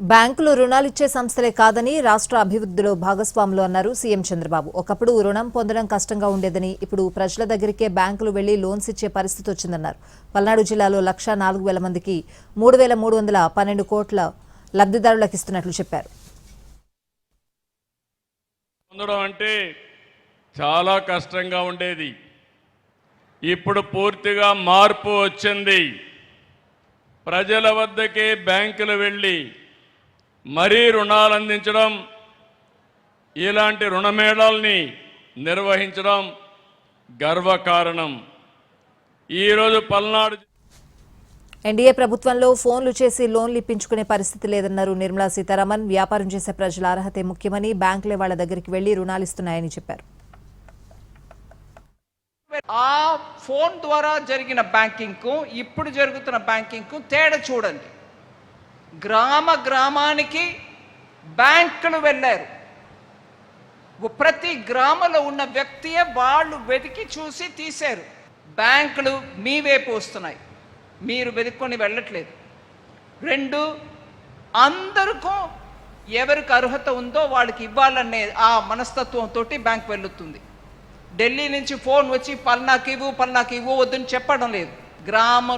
బ్యాంకులు రుణాలిచ్చే సంస్థలే కాదని రాష్ట్ర అభివృద్ధిలో భాగస్వాములు అన్నారు సీఎం చంద్రబాబు. ఒకప్పుడు రుణం పొందడం కష్టంగా ఉండేదని ఇప్పుడు ప్రజల దగ్గరికే బ్యాంకులు వెళ్లి లోన్స్ ఇచ్చే పరిస్థితి వచ్చిందన్నారు. పల్నాడు జిల్లాలో 1,04,000 మందికి 3,312 కోట్ల లబ్ధిదారులకు ఇస్తున్నట్లు చెప్పారు. పొందడం అంటే చాలా కష్టంగా ఉండేది. ఇప్పుడు పూర్తిగా మార్పు వచ్చింది. ప్రజల వద్దకే బ్యాంకులు వెళ్ళి మరీ రుణాలు అందించడం, ఇలాంటి రుణమేళాల్ని నిర్వహించడం గర్వకారణం. ఈరోజు పల్నాడు ఎన్డీఏ ప్రభుత్వంలో ఫోన్లు చేసి లోన్లు ఇప్పించుకునే పరిస్థితి లేదన్నారు నిర్మలా సీతారామన్. వ్యాపారం చేసే ప్రజల అర్హతే ముఖ్యమని బ్యాంకులే వాళ్ల దగ్గరికి వెళ్లి రుణాలు ఇస్తున్నాయని చెప్పారు. ఆ ఫోన్ ద్వారా జరిగిన బ్యాంకింగ్కు ఇప్పుడు జరుగుతున్న బ్యాంకింగ్కు తేడా చూడండి. గ్రామానికి బ్యాంకులు వెళ్ళారు. ప్రతి గ్రామంలో ఉన్న వ్యక్తియే వాళ్ళు వెతికి చూసి తీశారు. బ్యాంకులు మీ వైపు వస్తున్నాయి, మీరు వెతుక్కొని వెళ్ళట్లేదు. 2, అందరికీ ఎవరికి అర్హత ఉందో వాళ్ళకి ఇవ్వాలనే ఆ మనస్తత్వంతో బ్యాంక్ వెళ్తుంది. ఢిల్లీ నుంచి ఫోన్ వచ్చి పల్నాకి ఇవ్వు వద్దని చెప్పడం లేదు. గ్రామం